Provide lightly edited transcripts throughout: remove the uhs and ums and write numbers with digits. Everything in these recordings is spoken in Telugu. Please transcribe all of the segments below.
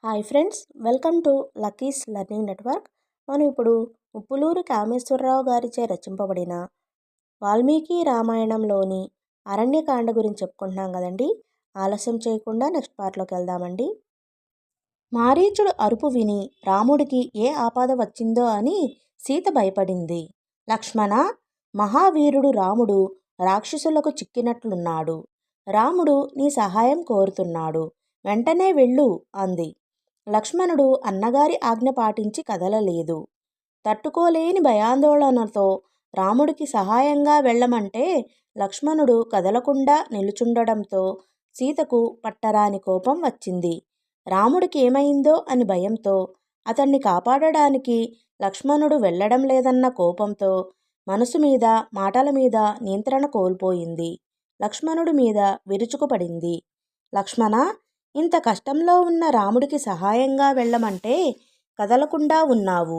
Hi friends, welcome to Lucky's learning network. మనం ఇప్పుడు ఉప్పులూరి కామేశ్వరరావు గారిచే రచింపబడిన వాల్మీకి రామాయణంలోని అరణ్యకాండ గురించి చెప్పుకుంటున్నాం కదండి. ఆలస్యం చేయకుండా నెక్స్ట్ పార్ట్లోకి వెళ్దామండి. మారీచుడు అరుపు విని రాముడికి ఏ ఆపద వచ్చిందో అని సీత భయపడింది. లక్ష్మణ, మహావీరుడు రాముడు రాక్షసులకు చిక్కినట్లున్నాడు. రాముడు నీ సహాయం కోరుతున్నాడు, వెంటనే వెళ్ళు అంది. లక్ష్మణుడు అన్నగారి ఆజ్ఞ పాటించి కదలలేదు. తట్టుకోలేని భయాందోళనతో రాముడికి సహాయంగా వెళ్ళమంటే లక్ష్మణుడు కదలకుండా నిలుచుండడంతో సీతకు పట్టరాని కోపం వచ్చింది. రాముడికి ఏమైందో అని భయంతో, అతన్ని కాపాడడానికి లక్ష్మణుడు వెళ్ళడం లేదన్న కోపంతో మనసు మీద మాటల మీద నియంత్రణ కోల్పోయింది. లక్ష్మణుడి మీద విరుచుకుపడింది. లక్ష్మణ, ఇంత కష్టంలో ఉన్న రాముడికి సహాయంగా వెళ్ళమంటే కదలకుండా ఉన్నావు.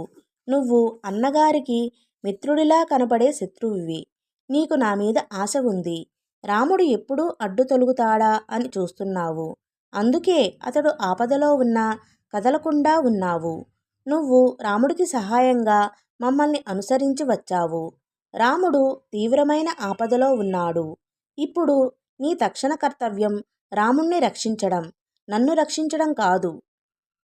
నువ్వు అన్నగారికి మిత్రుడిలా కనపడే శత్రువువి. నీకు నా మీద ఆశ ఉంది. రాముడు ఎప్పుడు అడ్డు తొలుగుతాడా అని చూస్తున్నావు. అందుకే అతడు ఆపదలో ఉన్నా కదలకుండా ఉన్నావు. నువ్వు రాముడికి సహాయంగా మమ్మల్ని అనుసరించి వచ్చావు. రాముడు తీవ్రమైన ఆపదలో ఉన్నాడు. ఇప్పుడు నీ తక్షణ కర్తవ్యం రాముణ్ణి రక్షించడం, నన్ను రక్షించడం కాదు.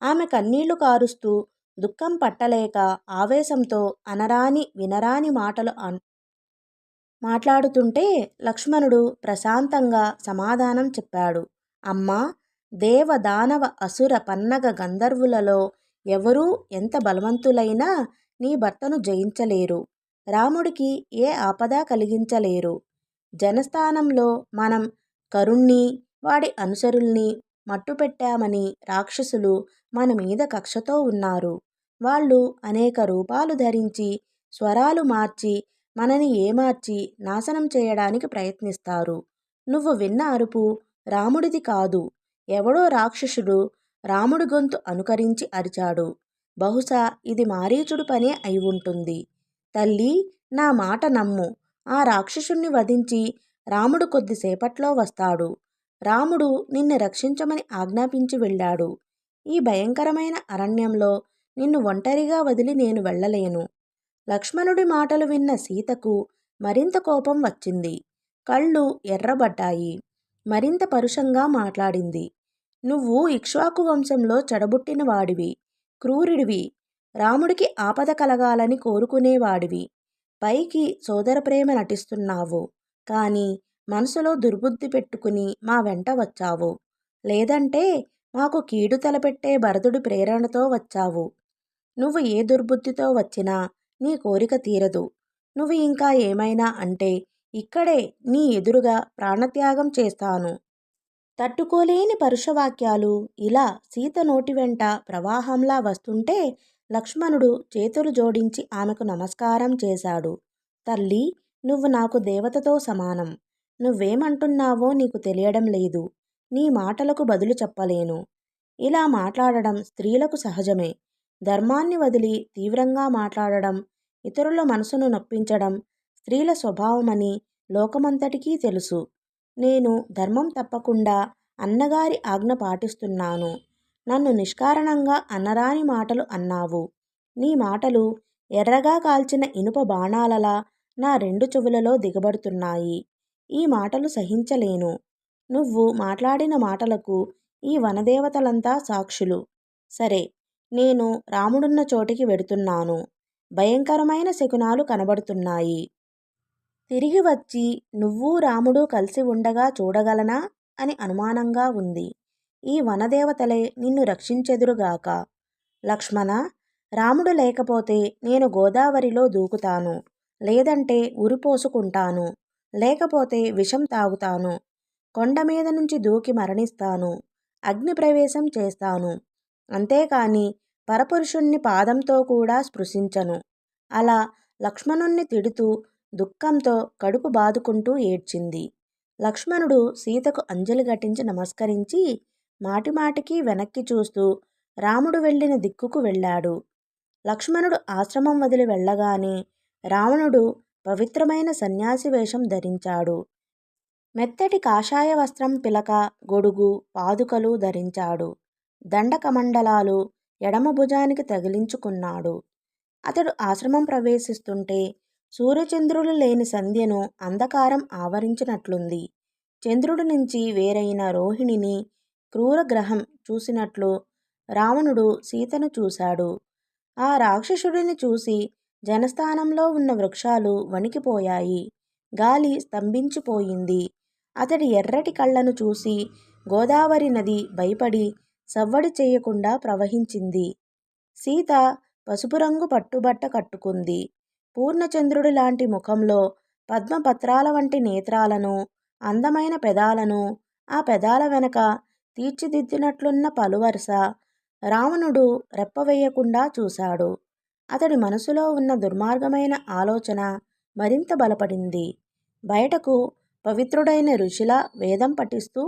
ఆమె కన్నీళ్లు కారుస్తూ దుఃఖం పట్టలేక ఆవేశంతో అనరాని వినరాని మాటలు మాట్లాడుతుంటే లక్ష్మణుడు ప్రశాంతంగా సమాధానం చెప్పాడు. అమ్మా, దేవ దానవ అసుర పన్నగ గంధర్వులలో ఎవరూ ఎంత బలవంతులైనా నీ భర్తను జయించలేరు. రాముడికి ఏ ఆపద కలిగించలేరు. జనస్థానంలో మనం కరుణ్ణి, వాడి అనుసరుల్ని మట్టుపెట్టామని రాక్షసులు మన మీద కక్షతో ఉన్నారు. వాళ్ళు అనేక రూపాలు ధరించి స్వరాలు మార్చి మనని ఏమార్చి నాశనం చేయడానికి ప్రయత్నిస్తారు. నువ్వు విన్న అరుపు రాముడిది కాదు. ఎవడో రాక్షసుడు రాముడి గొంతు అనుకరించి అరిచాడు. బహుశా ఇది మారీచుడు పనే అయి ఉంటుంది. తల్లి, నా మాట నమ్ము. ఆ రాక్షసుణ్ణి వధించి రాముడు కొద్దిసేపట్లో వస్తాడు. రాముడు నిన్ను రక్షించమని ఆజ్ఞాపించి వెళ్ళాడు. ఈ భయంకరమైన అరణ్యంలో నిన్ను ఒంటరిగా వదిలి నేను వెళ్ళలేను. లక్ష్మణుడి మాటలు విన్న సీతకు మరింత కోపం వచ్చింది. కళ్ళు ఎర్రబడ్డాయి. మరింత పరుషంగా మాట్లాడింది. నువ్వు ఇక్ష్వాకు వంశంలో చెడబుట్టిన వాడివి, క్రూరుడివి, రాముడికి ఆపద కలగాలని కోరుకునేవాడివి. పైకి సోదర ప్రేమ నటిస్తున్నావు, కానీ మనసులో దుర్బుద్ధి పెట్టుకుని మా వెంట వచ్చావు. లేదంటే మాకు కీడు తలపెట్టే భరతుడి ప్రేరణతో వచ్చావు. నువ్వు ఏ దుర్బుద్ధితో వచ్చినా నీ కోరిక తీరదు. నువ్వు ఇంకా ఏమైనా అంటే ఇక్కడే నీ ఎదురుగా ప్రాణత్యాగం చేస్తాను. తట్టుకోలేని పరుషవాక్యాలు ఇలా సీత నోటి వెంట ప్రవాహంలా వస్తుంటే లక్ష్మణుడు చేతులు జోడించి ఆమెకు నమస్కారం చేశాడు. తల్లి, నువ్వు నాకు దేవతతో సమానం. నువ్వేమంటున్నావో నీకు తెలియడం లేదు. నీ మాటలకు బదులు చెప్పలేను. ఇలా మాట్లాడడం స్త్రీలకు సహజమే. ధర్మాన్ని వదిలి తీవ్రంగా మాట్లాడడం, ఇతరుల మనసును నొప్పించడం స్త్రీల స్వభావమని లోకమంతటికీ తెలుసు. నేను ధర్మం తప్పకుండా అన్నగారి ఆజ్ఞ పాటిస్తున్నాను. నన్ను నిష్కారణంగా అనరాని మాటలు అన్నావు. నీ మాటలు ఎర్రగా కాల్చిన ఇనుప బాణాలలా నా రెండు చెవులలో దిగబడుతున్నాయి. ఈ మాటలు సహించలేను. నువ్వు మాట్లాడిన మాటలకు ఈ వనదేవతలంతా సాక్షులు. సరే, నేను రాముడున్న చోటికి వెడుతున్నాను. భయంకరమైన శకునాలు కనబడుతున్నాయి. తిరిగి వచ్చి నువ్వు రాముడు కలిసి ఉండగా చూడగలనా అని అనుమానంగా ఉంది. ఈ వనదేవతలే నిన్ను రక్షించెదురుగాక. లక్ష్మణ, రాముడు లేకపోతే నేను గోదావరిలో దూకుతాను, లేదంటే ఉరిపోసుకుంటాను, లేకపోతే విషం తాగుతాను, కొండ మీద నుంచి దూకి మరణిస్తాను, అగ్ని ప్రవేశం చేస్తాను. అంతేకాని పరపురుషుణ్ణి పాదంతో కూడా స్పృశించను. అలా లక్ష్మణుణ్ణి తిడుతూ దుఃఖంతో కడుపు బాదుకుంటూ ఏడ్చింది. లక్ష్మణుడు సీతకు అంజలి ఘటించి నమస్కరించి మాటిమాటికి వెనక్కి చూస్తూ రాముడు వెళ్ళిన దిక్కుకు వెళ్ళాడు. లక్ష్మణుడు ఆశ్రమం వదిలి వెళ్ళగానే రావణుడు పవిత్రమైన సన్యాసి వేషం ధరించాడు. మెత్తటి కాషాయ వస్త్రం, పిలక, గొడుగు, పాదుకలు ధరించాడు. దండకమండలాలు ఎడమ భుజానికి తగిలించుకున్నాడు. అతడు ఆశ్రమం ప్రవేశిస్తుంటే సూర్యచంద్రులు లేని సంధ్యను అంధకారం ఆవరించినట్లుంది. చంద్రుడి నుంచి వేరైన రోహిణిని క్రూరగ్రహం చూసినట్లు రావణుడు సీతను చూశాడు. ఆ రాక్షసుడిని చూసి జనస్థానంలో ఉన్న వృక్షాలు వణికిపోయాయి. గాలి స్తంభించిపోయింది. అతడి ఎర్రటి కళ్ళను చూసి గోదావరి నది భయపడి సవ్వడి చేయకుండా ప్రవహించింది. సీత పసుపు రంగు పట్టుబట్ట కట్టుకుంది. పూర్ణచంద్రుడి లాంటి ముఖంలో పద్మపత్రాల వంటి నేత్రాలను, అందమైన పెదాలను, ఆ పెదాల వెనక తీర్చిదిద్దినట్లున్న పలువరస రావణుడు రెప్పవేయకుండా చూశాడు. అతడి మనసులో ఉన్న దుర్మార్గమైన ఆలోచన మరింత బలపడింది. బయటకు పవిత్రుడైన ఋషిలా వేదం పఠిస్తూ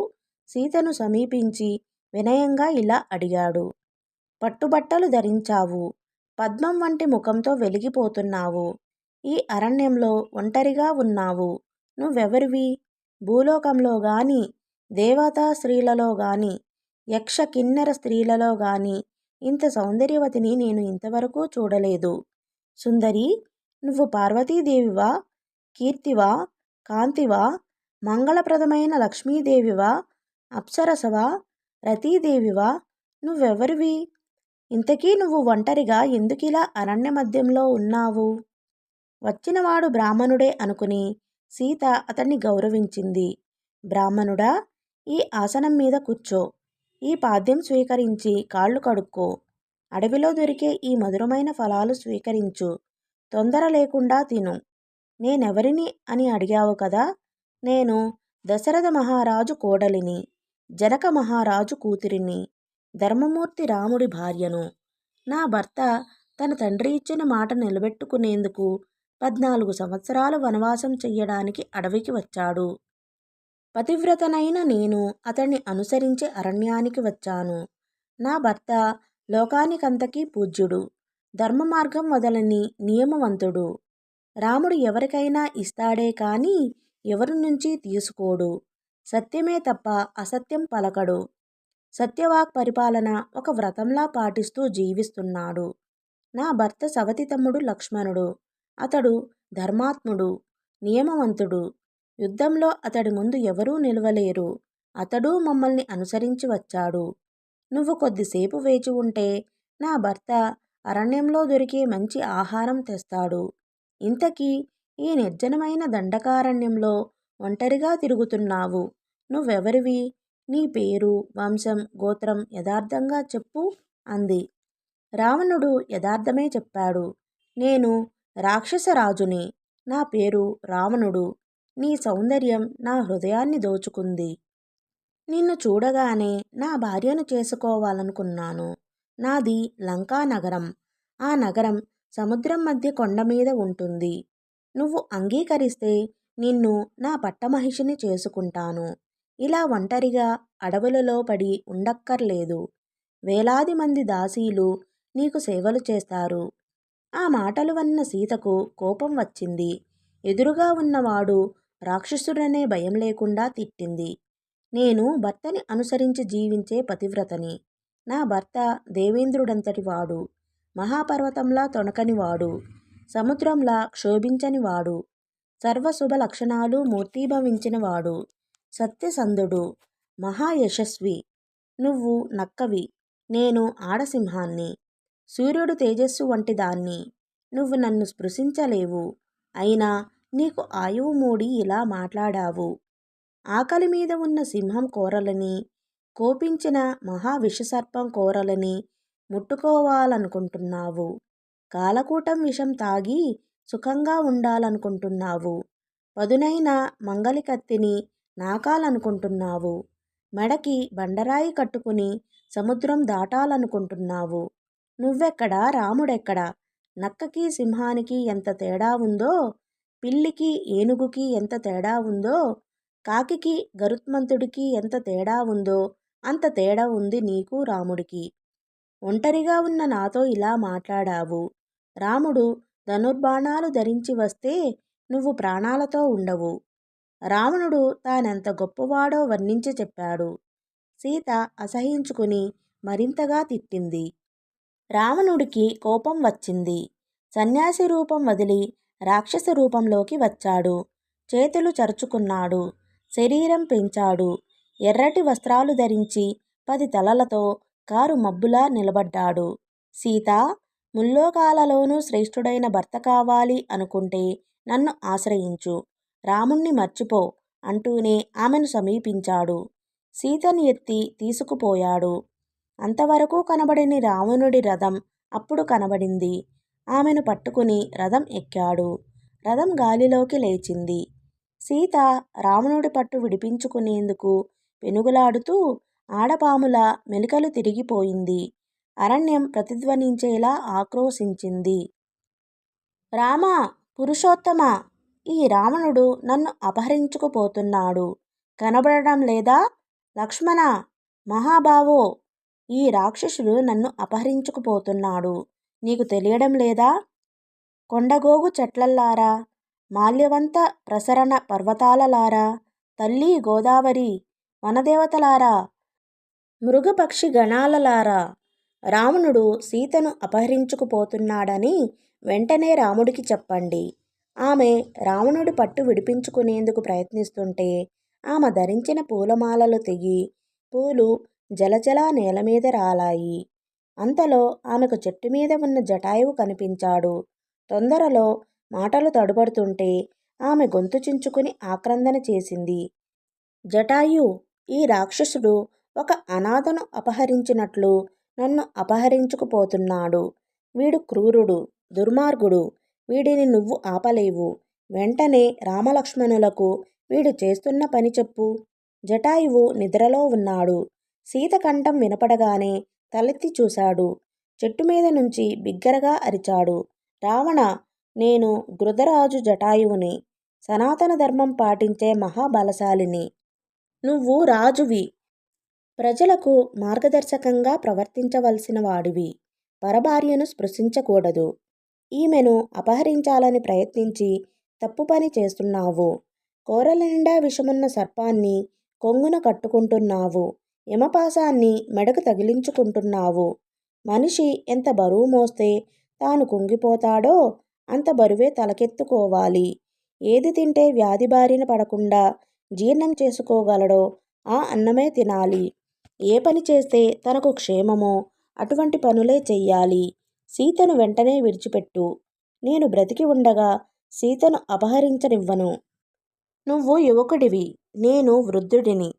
సీతను సమీపించి వినయంగా ఇలా అడిగాడు. పట్టుబట్టలు ధరించావు, పద్మం వంటి ముఖంతో వెలిగిపోతున్నావు. ఈ అరణ్యంలో ఒంటరిగా ఉన్నావు. నువ్వెవరివి? భూలోకంలో గాని, దేవతా స్త్రీలలో గాని, యక్ష కిన్నెర స్త్రీలలో గాని ఇంత సౌందర్యవతిని నేను ఇంతవరకు చూడలేదు. సుందరి, నువ్వు పార్వతీదేవివా, కీర్తివా, కాంతివా, మంగళప్రదమైన లక్ష్మీదేవివా, అప్సరసవా, రతీదేవివా? నువ్వెవరివి? ఇంతకీ నువ్వు ఒంటరిగా ఎందుకిలా అరణ్య మధ్యంలో ఉన్నావు? వచ్చినవాడు బ్రాహ్మణుడే అనుకుని సీత అతన్ని గౌరవించింది. బ్రాహ్మణుడా, ఈ ఆసనం మీద కూర్చో. ఈ పాద్యం స్వీకరించి కాళ్ళు కడుక్కో. అడవిలో దొరికే ఈ మధురమైన ఫలాలు స్వీకరించు. తొందర లేకుండా తిను. నేనెవరిని అని అడిగావు కదా. నేను దశరథ మహారాజు కోడలిని, జనక మహారాజు కూతురిని, ధర్మమూర్తి రాముడి భార్యను. నా భర్త తన తండ్రి ఇచ్చిన మాట నిలబెట్టుకునేందుకు 14 సంవత్సరాలు వనవాసం చెయ్యడానికి అడవికి వచ్చాడు. పతివ్రతనైన నేను అతన్ని అనుసరించి అరణ్యానికి వచ్చాను. నా భర్త లోకానికంతకీ పూజ్యుడు, ధర్మ మార్గం వదలని నియమవంతుడు. రాముడు ఎవరికైనా ఇస్తాడే కాని ఎవరి నుంచి తీసుకోడు. సత్యమే తప్ప అసత్యం పలకడు. సత్యవాక్ పరిపాలన ఒక వ్రతంలా పాటిస్తూ జీవిస్తున్నాడు. నా భర్త సవతి తమ్ముడు లక్ష్మణుడు. అతడు ధర్మాత్ముడు, నియమవంతుడు. యుద్ధంలో అతడి ముందు ఎవరూ నిలవలేరు. అతడు మమ్మల్ని అనుసరించి వచ్చాడు. నువ్వు కొద్దిసేపు వేచి ఉంటే నా భర్త అరణ్యంలో దొరికే మంచి ఆహారం తెస్తాడు. ఇంతకీ ఈ నిర్జనమైన దండకారణ్యంలో ఒంటరిగా తిరుగుతున్నావు. నువ్వెవరివి? నీ పేరు, వంశం, గోత్రం యథార్థంగా చెప్పు అంది. రావణుడు యథార్థమే చెప్పాడు. నేను రాక్షసరాజుని. నా పేరు రావణుడు. నీ సౌందర్యం నా హృదయాన్ని దోచుకుంది. నిన్ను చూడగానే నా భార్యను చేసుకోవాలనుకున్నాను. నాది లంకా నగరం. ఆ నగరం సముద్రం మధ్య కొండ మీద ఉంటుంది. నువ్వు అంగీకరిస్తే నిన్ను నా పట్టమహిషిని చేసుకుంటాను. ఇలా ఒంటరిగా అడవులలో పడి ఉండక్కర్లేదు. వేలాది మంది దాసీలు నీకు సేవలు చేస్తారు. ఆ మాటలు వన్న సీతకు కోపం వచ్చింది. ఎదురుగా ఉన్నవాడు రాక్షసుడనే భయం లేకుండా తిట్టింది. నేను భర్తని అనుసరించి జీవించే పతివ్రతని. నా భర్త దేవేంద్రుడంతటి వాడు, మహాపర్వతంలా తొణకనివాడు, సముద్రంలా క్షోభించనివాడు, సర్వశుభ లక్షణాలు మూర్తీభవించినవాడు, సత్యసంధుడు, మహాయశస్వి. నువ్వు నక్కవి, నేను ఆడసింహాన్ని. సూర్యుడు తేజస్సు వంటి దాన్ని. నువ్వు నన్ను స్పృశించలేవు. అయినా నీకు ఆయువు మూడి ఇలా మాట్లాడావు. ఆకలి మీద ఉన్న సింహం కోరలని, కోపించిన మహావిషసర్పం కోరలని ముట్టుకోవాలనుకుంటున్నావు. కాలకూటం విషం తాగి సుఖంగా ఉండాలనుకుంటున్నావు. పదునైన మంగలి కత్తిని నాకాలనుకుంటున్నావు. మెడకి బండరాయి కట్టుకుని సముద్రం దాటాలనుకుంటున్నావు. నువ్వెక్కడా, రాముడెక్కడా? నక్కకి సింహానికి ఎంత తేడా ఉందో, పిల్లికి ఏనుగుకి ఎంత తేడా ఉందో, కాకికి గరుత్మంతుడికి ఎంత తేడా ఉందో అంత తేడా ఉంది నీకు రాముడికి. ఒంటరిగా ఉన్న నాతో ఇలా మాట్లాడావు. రాముడు ధనుర్బాణాలు ధరించి వస్తే నువ్వు ప్రాణాలతో ఉండవు. రావణుడు తానెంత గొప్పవాడో వర్ణించి చెప్పాడు. సీత అసహించుకుని మరింతగా తిట్టింది. రావణుడికి కోపం వచ్చింది. సన్యాసి రూపం వదిలి రాక్షస రూపంలోకి వచ్చాడు. చేతులు చరుచుకున్నాడు. శరీరం పెంచాడు. ఎర్రటి వస్త్రాలు ధరించి 10 తలలతో కారు మబ్బులా నిలబడ్డాడు. సీత, ముల్లోకాలలోనూ శ్రేష్ఠుడైన భర్త కావాలి అనుకుంటే నన్ను ఆశ్రయించు, రాముణ్ణి మర్చిపో అంటూనే ఆమెను సమీపించాడు. సీతని ఎత్తి తీసుకుపోయాడు. అంతవరకు కనబడని రావణుడి రథం అప్పుడు కనబడింది. ఆమెను పట్టుకుని రథం ఎక్కాడు. రథం గాలిలోకి లేచింది. సీత రావణుడి పట్టు విడిపించుకునేందుకు పెనుగులాడుతూ ఆడపాములా మెలికలు తిరిగిపోయింది. అరణ్యం ప్రతిధ్వనించేలా ఆక్రోశించింది. రామా, పురుషోత్తమా, ఈ రావణుడు నన్ను అపహరించుకుపోతున్నాడు. కనబడడం లేదా? లక్ష్మణ, మహాబావో, ఈ రాక్షసుడు నన్ను అపహరించుకుపోతున్నాడు. నీకు తెలియడం లేదా? కొండగోగు చెట్లల్లారా, మాల్యవంత ప్రసరణ పర్వతాలలారా, తల్లి గోదావరి, వనదేవతలారా, మృగపక్షి గణాలలారా, రావణుడు సీతను అపహరించుకుపోతున్నాడని వెంటనే రాముడికి చెప్పండి. ఆమె రావణుడి పట్టు విడిపించుకునేందుకు ప్రయత్నిస్తుంటే ఆమె ధరించిన పూలమాలలు తెగి పూలు జలజలా నేలమీద రాలాయి. అంతలో ఆమెకు చెట్టు మీద ఉన్న జటాయువు కనిపించాడు. తొందరలో మాటలు తడుపడుతుంటే ఆమె గొంతు చించుకుని ఆక్రందన చేసింది. జటాయు, ఈ రాక్షసుడు ఒక అనాథను అపహరించినట్లు నన్ను అపహరించుకుపోతున్నాడు. వీడు క్రూరుడు, దుర్మార్గుడు. వీడిని నువ్వు ఆపలేవు. వెంటనే రామలక్ష్మణులకు వీడు చేస్తున్న పని చెప్పు. జటాయువు నిద్రలో ఉన్నాడు. సీత కంఠం వినపడగానే తలెత్తి చూశాడు. చెట్టు మీద నుంచి బిగ్గరగా అరిచాడు. రావణ, నేను గృధరాజు జటాయువుని, సనాతన ధర్మం పాటించే మహాబలశాలిని. నువ్వు రాజువి, ప్రజలకు మార్గదర్శకంగా ప్రవర్తించవలసిన వాడివి. పరభార్యను స్పృశించకూడదు. ఈమెను అపహరించాలని ప్రయత్నించి తప్పు పని చేస్తున్నావు. కోరల నిండా విషమున్న సర్పాన్ని కొంగున కట్టుకుంటున్నావు. యమపాశాన్ని మెడకు తగిలించుకుంటున్నావు. మనిషి ఎంత బరువు మోస్తే తాను కుంగిపోతాడో అంత బరువే తలకెత్తుకోవాలి. ఏది తింటే వ్యాధి బారిన పడకుండా జీర్ణం చేసుకోగలడో ఆ అన్నమే తినాలి. ఏ పని చేస్తే తనకు క్షేమమో అటువంటి పనులే చెయ్యాలి. సీతను వెంటనే విడిచిపెట్టు. నేను బ్రతికి ఉండగా సీతను అపహరించనివ్వను. నువ్వు యువకుడివి, నేను వృద్ధుడిని.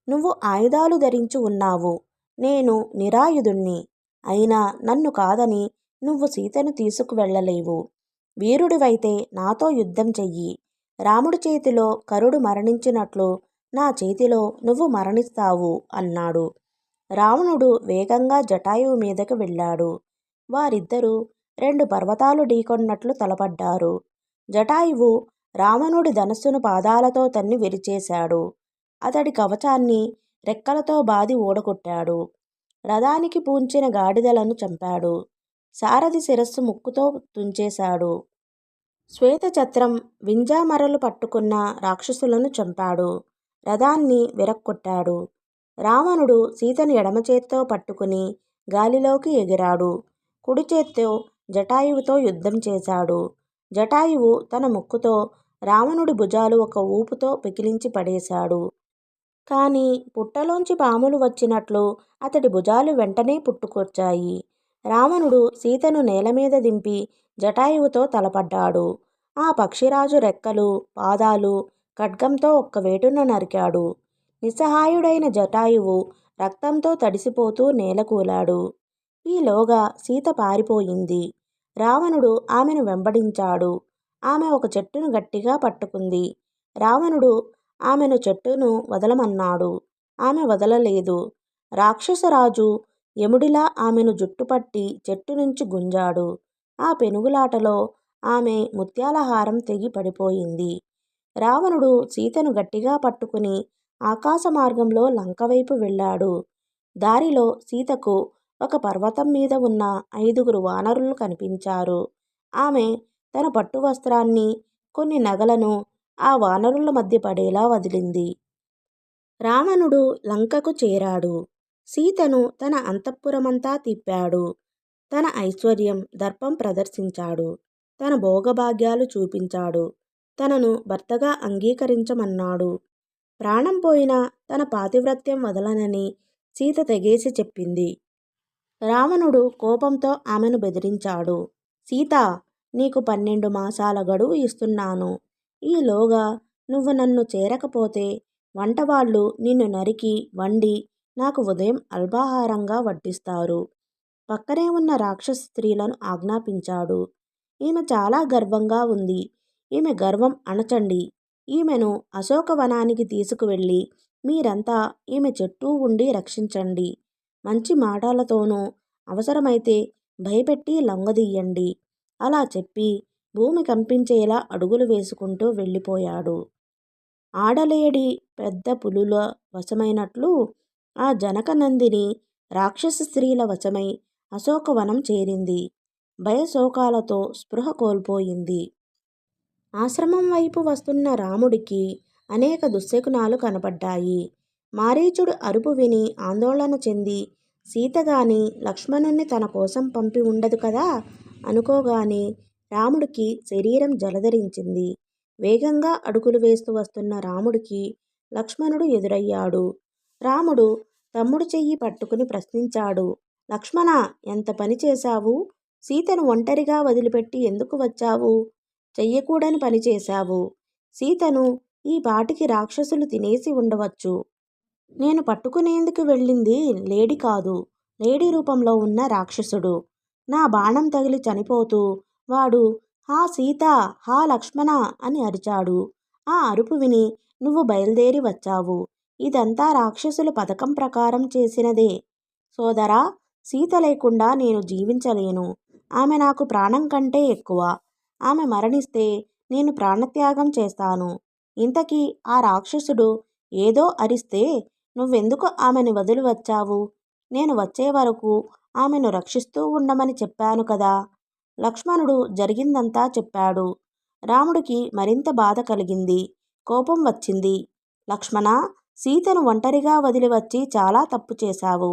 నువ్వు ఆయుధాలు ధరించి ఉన్నావు, నేను నిరాయుధుణ్ణి. అయినా నన్ను కాదని నువ్వు సీతను తీసుకువెళ్ళలేవు. వీరుడివైతే నాతో యుద్ధం చెయ్యి. రాముడి చేతిలో కరుడు మరణించినట్లు నా చేతిలో నువ్వు మరణిస్తావు అన్నాడు. రావణుడు వేగంగా జటాయువు మీదకు వెళ్ళాడు. వారిద్దరూ 2 పర్వతాలు ఢీకొన్నట్లు తలపడ్డారు. జటాయువు రావణుడి ధనస్సును పాదాలతో తన్ని విరిచేశాడు. అతడి కవచాన్ని రెక్కలతో బాది ఊడగొట్టాడు. రథానికి పూంచిన గాడిదలను చంపాడు. సారథి శిరస్సు ముక్కుతో తుంచేశాడు. శ్వేతఛత్రం వింజామరలు పట్టుకున్న రాక్షసులను చంపాడు. రథాన్ని విరక్కొట్టాడు. రావణుడు సీతను ఎడమ చేత్తో పట్టుకుని గాలిలోకి ఎగిరాడు. కుడి చేత్తో జటాయువుతో యుద్ధం చేశాడు. జటాయువు తన ముక్కుతో రావణుడి భుజాలు ఒక ఊపుతో పెకిలించి పడేశాడు. కానీ పుట్టలోంచి పాములు వచ్చినట్లు అతడి భుజాలు వెంటనే పుట్టుకొచ్చాయి. రావణుడు సీతను నేలమీద దింపి జటాయువుతో తలపడ్డాడు. ఆ పక్షిరాజు రెక్కలు, పాదాలు ఖడ్గంతో ఒక్క వేటున నరికాడు. నిస్సహాయుడైన జటాయువు రక్తంతో తడిసిపోతూ నేలకూలాడు. ఈలోగా సీత పారిపోయింది. రావణుడు ఆమెను వెంబడించాడు. ఆమె ఒక చెట్టును గట్టిగా పట్టుకుంది. రావణుడు ఆమెను చెట్టును వదలమన్నాడు. ఆమె వదలలేదు. రాక్షసరాజు యముడిలా ఆమెను జుట్టుపట్టి చెట్టు నుంచి గుంజాడు. ఆ పెనుగులాటలో ఆమె ముత్యాల హారం తెగి పడిపోయింది. రావణుడు సీతను గట్టిగా పట్టుకుని ఆకాశ మార్గంలో లంకవైపు వెళ్ళాడు. దారిలో సీతకు ఒక పర్వతం మీద ఉన్న 5గురు వానరులు కనిపించారు. ఆమె తన పట్టు వస్త్రాన్ని, కొన్ని నగలను ఆ వానరుల మధ్య పడేలా వదిలింది. రావణుడు లంకకు చేరాడు. సీతను తన అంతఃపురమంతా తిప్పాడు. తన ఐశ్వర్యం, దర్పం ప్రదర్శించాడు. తన భోగభాగ్యాలు చూపించాడు. తనను భర్తగా అంగీకరించమన్నాడు. ప్రాణం పోయినా తన పాతివ్రత్యం వదలనని సీత తెగేసి చెప్పింది. రావణుడు కోపంతో ఆమెను బెదిరించాడు. సీతా, నీకు 12 మాసాల గడువు ఇస్తున్నాను. ఈలోగా నువ్వు నన్ను చేరకపోతే వంటవాళ్ళు నిన్ను నరికి వండి నాకు ఉదయం అల్పాహారంగా వడ్డిస్తారు. పక్కనే ఉన్న రాక్షస స్త్రీలను ఆజ్ఞాపించాడు. ఈమె చాలా గర్వంగా ఉంది. ఈమె గర్వం అణచండి. ఈమెను అశోకవనానికి తీసుకువెళ్ళి మీరంతా ఈమె చుట్టూ ఉండి రక్షించండి. మంచి మాటలతోనూ అవసరమైతే భయపెట్టి లొంగదీయండి. అలా చెప్పి భూమి కంపించేలా అడుగులు వేసుకుంటూ వెళ్ళిపోయాడు. ఆడలేడి పెద్ద పులుల వశమైనట్లు ఆ జనకనందిని రాక్షస స్త్రీల వశమై అశోకవనం చేరింది. భయశోకాలతో స్పృహ కోల్పోయింది. ఆశ్రమం వైపు వస్తున్న రాముడికి అనేక దుశ్శకునాలు కనపడ్డాయి. మారీచుడు అరుపు విని ఆందోళన చెంది సీతగాని లక్ష్మణుణ్ణి తన కోసం పంపి ఉండదు కదా అనుకోగానే రాముడికి శరీరం జలధరించింది. వేగంగా అడుగులు వేస్తూ వస్తున్న రాముడికి లక్ష్మణుడు ఎదురయ్యాడు. రాముడు తమ్ముడు చెయ్యి పట్టుకుని ప్రశ్నించాడు. లక్ష్మణా, ఎంత పని చేశావు? సీతను ఒంటరిగా వదిలిపెట్టి ఎందుకు వచ్చావు? చెయ్యకూడని పని చేశావు. సీతను ఈ పాటికి రాక్షసులు తినేసి ఉండవచ్చు. నేను పట్టుకునేందుకు వెళ్ళింది లేడి కాదు, లేడి రూపంలో ఉన్న రాక్షసుడు. నా బాణం తగిలి చనిపోతూ వాడు హా సీత, హా లక్ష్మణ అని అరిచాడు. ఆ అరుపు విని నువ్వు బయలుదేరి వచ్చావు. ఇదంతా రాక్షసుల పథకం ప్రకారం చేసినదే. సోదరా, సీత లేకుండా నేను జీవించలేను. ఆమె నాకు ప్రాణం కంటే ఎక్కువ. ఆమె మరణిస్తే నేను ప్రాణత్యాగం చేస్తాను. ఇంతకీ ఆ రాక్షసుడు ఏదో అరిస్తే నువ్వెందుకు ఆమెను వదిలి వచ్చావు? నేను వచ్చే వరకు ఆమెను రక్షిస్తూ ఉండమని చెప్పాను కదా. లక్ష్మణుడు జరిగిందంతా చెప్పాడు. రాముడికి మరింత బాధ కలిగింది. కోపం వచ్చింది. లక్ష్మణా, సీతను ఒంటరిగా వదిలి వచ్చి చాలా తప్పు చేశావు.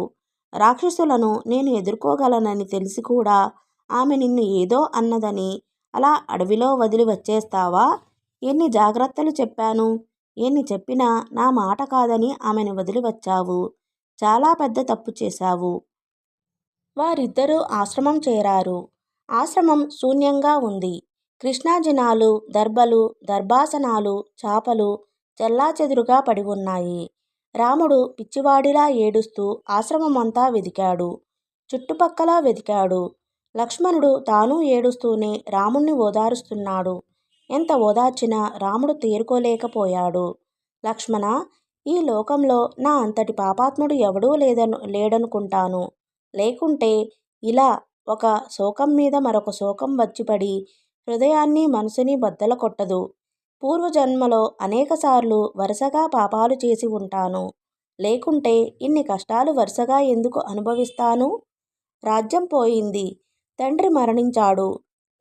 రాక్షసులను నేను ఎదుర్కోగలనని తెలిసి కూడా ఆమె నిన్ను ఏదో అన్నదని అలా అడవిలో వదిలి వచ్చేస్తావా? ఎన్ని జాగ్రత్తలు చెప్పాను. ఎన్ని చెప్పినా నా మాట కాదని ఆమెను వదిలి వచ్చావు. చాలా పెద్ద తప్పు చేశావు. వారిద్దరూ ఆశ్రమం చేరారు. ఆశ్రమం శూన్యంగా ఉంది. కృష్ణాజినాలు, దర్భలు, దర్భాసనాలు, చాపలు చెల్లాచెదురుగా పడి ఉన్నాయి. రాముడు పిచ్చివాడిలా ఏడుస్తూ ఆశ్రమమంతా వెదికాడు. చుట్టుపక్కల వెదికాడు. లక్ష్మణుడు తాను ఏడుస్తూనే రాముణ్ణి ఓదారుస్తున్నాడు. ఎంత ఓదార్చినా రాముడు తేరుకోలేకపోయాడు. లక్ష్మణ, ఈ లోకంలో నా అంతటి పాపాత్ముడు ఎవడూ లేడనుకుంటాను. లేకుంటే ఇలా ఒక శోకం మీద మరొక శోకం వచ్చిపడి హృదయాన్ని మనసుని బద్దల కొట్టదు. పూర్వజన్మలో అనేకసార్లు వరుసగా పాపాలు చేసి ఉంటాను. లేకుంటే ఇన్ని కష్టాలు వరుసగా ఎందుకు అనుభవిస్తాను? రాజ్యం పోయింది. తండ్రి మరణించాడు.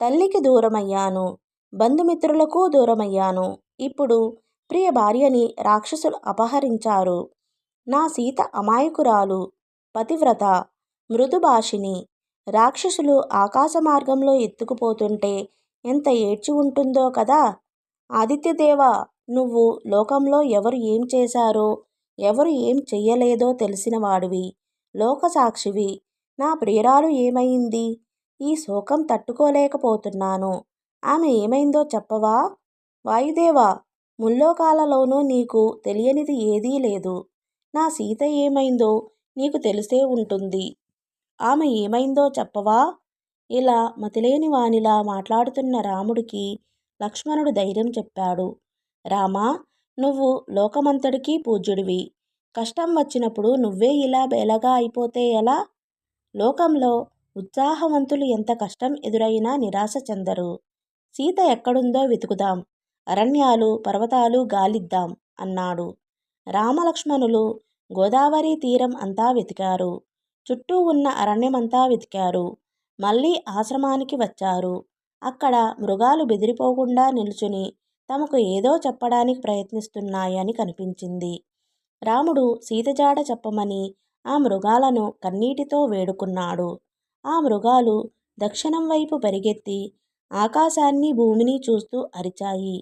తల్లికి దూరమయ్యాను. బంధుమిత్రులకు దూరమయ్యాను. ఇప్పుడు ప్రియ భార్యని రాక్షసులు అపహరించారు. నా సీత అమాయకురాలు, పతివ్రత, మృదుభాషిని. రాక్షసులు ఆకాశ మార్గంలో ఎత్తుకుపోతుంటే ఎంత ఏడ్చి ఉంటుందో కదా. ఆదిత్యదేవా, నువ్వు లోకంలో ఎవరు ఏం చేశారో, ఎవరు ఏం చెయ్యలేదో తెలిసిన వాడివి. లోకసాక్షివి. నా ప్రియురాలు ఏమైంది? ఈ శోకం తట్టుకోలేకపోతున్నాను. ఆమె ఏమైందో చెప్పవా? వాయుదేవా, ముల్లోకాలలోనూ నీకు తెలియనిది ఏదీ లేదు. నా సీత ఏమైందో నీకు తెలిసే ఉంటుంది. ఆమె ఏమైందో చెప్పవా? ఇలా మతిలేని వానిలా మాట్లాడుతున్న రాముడికి లక్ష్మణుడు ధైర్యం చెప్పాడు. రామా, నువ్వు లోకమంతటికీ పూజ్యుడివి. కష్టం వచ్చినప్పుడు నువ్వే ఇలా బేలగా అయిపోతే ఎలా? లోకంలో ఉత్సాహవంతులు ఎంత కష్టం ఎదురైనా నిరాశ చెందరు. సీత ఎక్కడుందో వెతుకుదాం. అరణ్యాలు, పర్వతాలు గాలిద్దాం అన్నాడు. రామలక్ష్మణులు గోదావరి తీరం అంతా వెతికారు. చుట్టూ ఉన్న అరణ్యమంతా వెతికారు. మళ్ళీ ఆశ్రమానికి వచ్చారు. అక్కడ మృగాలు బెదిరిపోకుండా నిల్చుని తమకు ఏదో చెప్పడానికి ప్రయత్నిస్తున్నాయని కనిపించింది. రాముడు సీత జాడ చెప్పమని ఆ మృగాలను కన్నీటితో వేడుకున్నాడు. ఆ మృగాలు దక్షిణం వైపు పరిగెత్తి ఆకాశాన్ని భూమిని చూస్తూ అరిచాయి.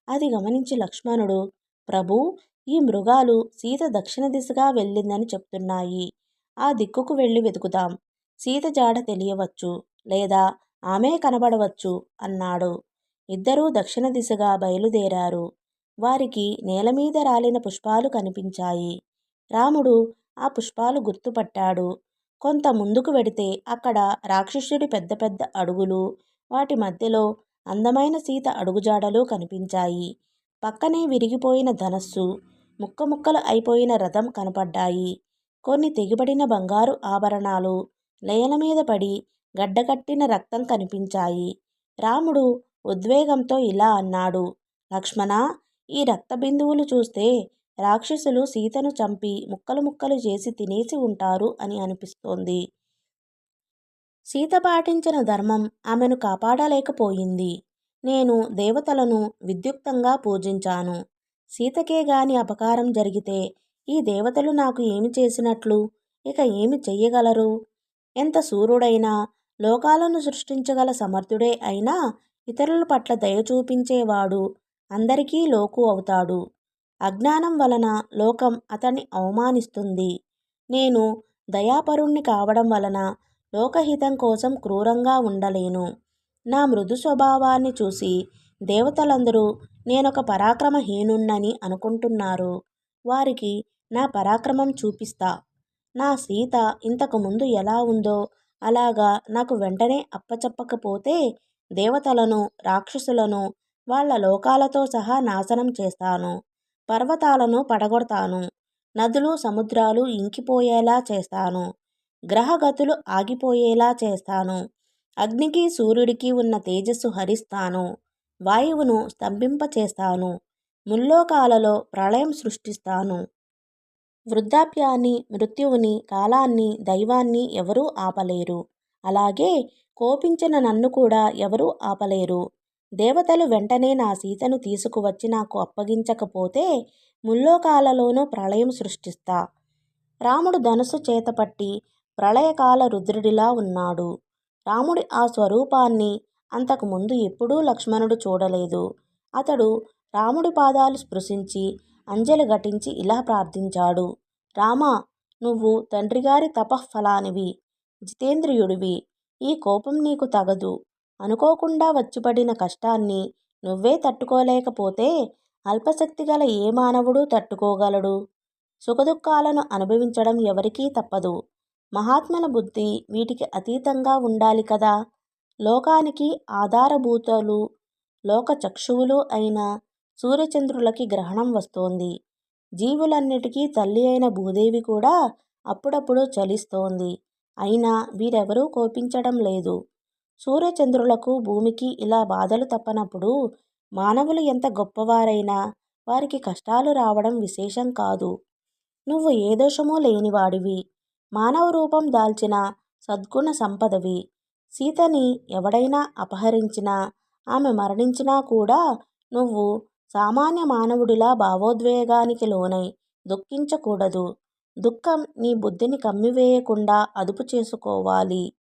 అది గమనించి లక్ష్మణుడు, ప్రభూ, ఈ మృగాలు సీత దక్షిణ దిశగా వెళ్ళిందని చెప్తున్నాయి. ఆ దిక్కుకు వెళ్ళి వెతుకుదాం. సీత జాడ తెలియవచ్చు, లేదా ఆమె కనబడవచ్చు అన్నాడు. ఇద్దరూ దక్షిణ దిశగా బయలుదేరారు. వారికి నేలమీద రాలిన పుష్పాలు కనిపించాయి. రాముడు ఆ పుష్పాలు గుర్తుపట్టాడు. కొంత ముందుకు వెడితే అక్కడ రాక్షసుడి పెద్ద పెద్ద అడుగులు, వాటి మధ్యలో అందమైన సీత అడుగుజాడలు కనిపించాయి. పక్కనే విరిగిపోయిన ధనస్సు, ముక్క ముక్కలు అయిపోయిన రథం కనపడ్డాయి. కొన్ని తెగిపడిన బంగారు ఆభరణాలు నేల మీద పడి గడ్డకట్టిన రక్తం కనిపించాయి. రాముడు ఉద్వేగంతో ఇలా అన్నాడు, లక్ష్మణా, ఈ రక్త బిందువులు చూస్తే రాక్షసులు సీతను చంపి ముక్కలు ముక్కలు చేసి తినేసి ఉంటారు అని అనిపిస్తోంది. సీత పాటించిన ధర్మం ఆమెను కాపాడలేకపోయింది. నేను దేవతలను విద్యుక్తంగా పూజించాను. సీతకే గాని అపకారం జరిగితే ఈ దేవతలు నాకు ఏమి చేసినట్లు? ఇక ఏమి చెయ్యగలరు? ఎంత శూరుడైనా, లోకాలను సృష్టించగల సమర్థుడే అయినా ఇతరుల పట్ల దయ చూపించేవాడు అందరికీ లోకు అవుతాడు. అజ్ఞానం వలన లోకం అతన్ని అవమానిస్తుంది. నేను దయాపరుణ్ణి కావడం వలన లోకహితం కోసం క్రూరంగా ఉండలేను. నా మృదు స్వభావాన్ని చూసి దేవతలందరూ నేనొక పరాక్రమహీనుణ్ణని అనుకుంటున్నారు. వారికి నా పరాక్రమం చూపిస్తా. నా సీత ఇంతకు ముందు ఎలా ఉందో అలాగా నాకు వెంటనే అప్పచెప్పకపోతే దేవతలను, రాక్షసులను వాళ్ళ లోకాలతో సహా నాశనం చేస్తాను. పర్వతాలను పడగొడతాను. నదులు, సముద్రాలు ఇంకిపోయేలా చేస్తాను. గ్రహగతులు ఆగిపోయేలా చేస్తాను. అగ్నికి, సూర్యుడికి ఉన్న తేజస్సు హరిస్తాను. వాయువును స్తంభింపచేస్తాను. ముల్లోకాలలో ప్రళయం సృష్టిస్తాను. వృద్ధాప్యాన్ని, మృత్యువుని, కాలాన్ని, దైవాన్ని ఎవరూ ఆపలేరు. అలాగే కోపించిన నన్ను కూడా ఎవరూ ఆపలేరు. దేవతలు వెంటనే నా సీతను తీసుకువచ్చి నాకు అప్పగించకపోతే ముల్లోకాలలోనూ ప్రళయం సృష్టిస్తా. రాముడు ధనుస్సు చేతపట్టి ప్రళయకాల రుద్రుడిలా ఉన్నాడు. రాముడి ఆ స్వరూపాన్ని అంతకుముందు ఎప్పుడూ లక్ష్మణుడు చూడలేదు. అతడు రాముడి పాదాలు స్పృశించి అంజలి ఘటించి ఇలా ప్రార్థించాడు, రామా, నువ్వు తండ్రిగారి తపఃఫలానివి, జితేంద్రియుడివి. ఈ కోపం నీకు తగదు. అనుకోకుండా వచ్చిపడిన కష్టాన్ని నువ్వే తట్టుకోలేకపోతే అల్పశక్తిగల ఏ మానవుడు తట్టుకోగలడు? సుఖదుఖాలను అనుభవించడం ఎవరికీ తప్పదు. మహాత్ముల బుద్ధి వీటికి అతీతంగా ఉండాలి కదా. లోకానికి ఆధారభూతులు, లోకచక్షువులు అయిన సూర్యచంద్రులకి గ్రహణం వస్తోంది. జీవులన్నిటికీ తల్లి అయిన భూదేవి కూడా అప్పుడప్పుడు చలిస్తోంది. అయినా వీరెవరూ కోపించడం లేదు. సూర్యచంద్రులకు, భూమికి ఇలా బాధలు తప్పనప్పుడు మానవులు ఎంత గొప్పవారైనా వారికి కష్టాలు రావడం విశేషం కాదు. నువ్వు ఏ దోషమూ లేనివాడివి. మానవ రూపం దాల్చిన సద్గుణ సంపదవి. సీతని ఎవడైనా అపహరించినా, ఆమె మరణించినా కూడా నువ్వు సామాన్య మానవుడిలా భావోద్వేగానికి లోనై దుఃఖించకూడదు. దుఃఖం నీ బుద్ధిని కమ్మివేయకుండా అదుపు చేసుకోవాలి.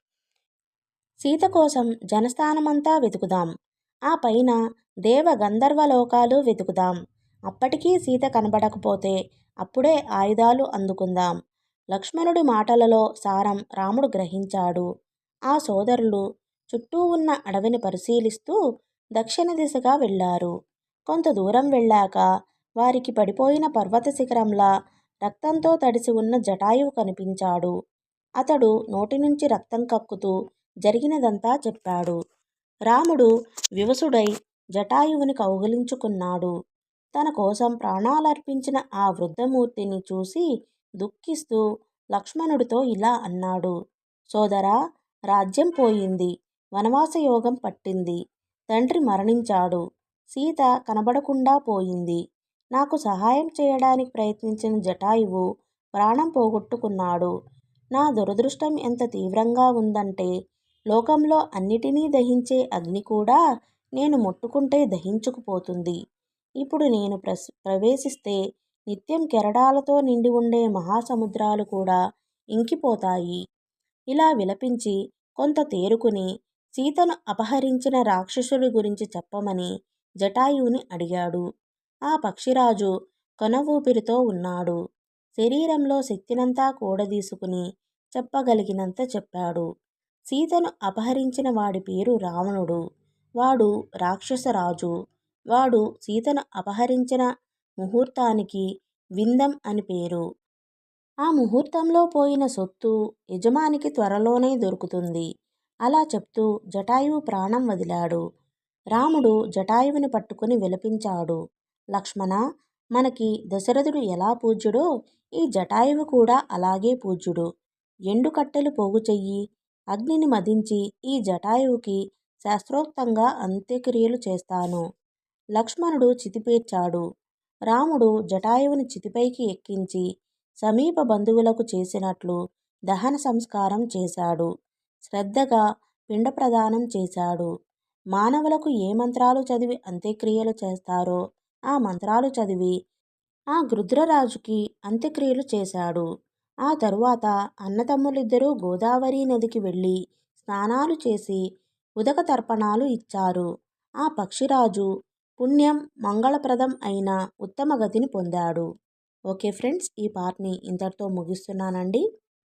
సీత కోసం జనస్థానమంతా వెతుకుదాం. ఆ పైన దేవ గంధర్వలోకాలు వెతుకుదాం. అప్పటికీ సీత కనబడకపోతే అప్పుడే ఆయుధాలు అందుకుందాం. లక్ష్మణుడి మాటలలో సారం రాముడు గ్రహించాడు. ఆ సోదరులు చుట్టూ ఉన్న అడవిని పరిశీలిస్తూ దక్షిణ దిశగా వెళ్ళారు. కొంత దూరం వెళ్ళాక వారికి పడిపోయిన పర్వత శిఖరంలా రక్తంతో తడిసి ఉన్న జటాయువు కనిపించాడు. అతడు నోటి నుంచి రక్తం కక్కుతూ జరిగినదంతా చెప్పాడు. రాముడు వివసుడై జటాయువుని కౌగిలించుకున్నాడు. తన కోసం ప్రాణాలర్పించిన ఆ వృద్ధమూర్తిని చూసి దుఃఖిస్తూ లక్ష్మణుడితో ఇలా అన్నాడు, సోదరా, రాజ్యం పోయింది. వనవాసయోగం పట్టింది. తండ్రి మరణించాడు. సీత కనబడకుండా పోయింది. నాకు సహాయం చేయడానికి ప్రయత్నించిన జటాయువు ప్రాణం పోగొట్టుకున్నాడు. నా దురదృష్టం ఎంత తీవ్రంగా ఉందంటే లోకంలో అన్నిటినీ దహించే అగ్ని కూడా నేను ముట్టుకుంటే దహించుకుపోతుంది. ఇప్పుడు నేను ప్రవేశిస్తే నిత్యం కెరటాలతో నిండి ఉండే మహాసముద్రాలు కూడా ఇంకిపోతాయి. ఇలా విలపించి కొంత తేరుకుని సీతను అపహరించిన రాక్షసుడి గురించి చెప్పమని జటాయువుని అడిగాడు. ఆ పక్షిరాజు కొన ఊపిరితో ఉన్నాడు. శరీరంలో శక్తినంతా కూడదీసుకుని చెప్పగలిగినంత చెప్పాడు. సీతను అపహరించిన వాడి పేరు రావణుడు. వాడు రాక్షసరాజు. వాడు సీతను అపహరించిన ముహూర్తానికి విందం అని పేరు. ఆ ముహూర్తంలో పోయిన సొత్తు యజమానికి త్వరలోనే దొరుకుతుంది. అలా చెప్తూ జటాయువు ప్రాణం వదిలాడు. రాముడు జటాయువుని పట్టుకుని విలపించాడు. లక్ష్మణ, మనకి దశరథుడు ఎలా పూజ్యుడో ఈ జటాయువు కూడా అలాగే పూజ్యుడు. ఎండు కట్టెలు పోగు చెయ్యి. అగ్నిని మదించి ఈ జటాయువుకి శాస్త్రోక్తంగా అంత్యక్రియలు చేస్తాను. లక్ష్మణుడు చితిపేర్చాడు. రాముడు జటాయువుని చితిపైకి ఎక్కించి సమీప బంధువులకు చేసినట్లు దహన సంస్కారం చేశాడు. శ్రద్ధగా పిండ ప్రదానం చేశాడు. మానవులకు ఏ మంత్రాలు చదివి అంత్యక్రియలు చేస్తారో ఆ మంత్రాలు చదివి ఆ గృధ్రరాజుకి అంత్యక్రియలు చేశాడు. ఆ తరువాత అన్నతమ్ములిద్దరూ గోదావరి నదికి వెళ్ళి స్నానాలు చేసి ఉదక తర్పణాలు ఇచ్చారు. ఆ పక్షిరాజు పుణ్యం మంగళప్రదం అయిన ఉత్తమ గతిని పొందాడు. ఓకే ఫ్రెండ్స్, ఈ పార్ట్ని ఇంతటితో ముగిస్తున్నానండి.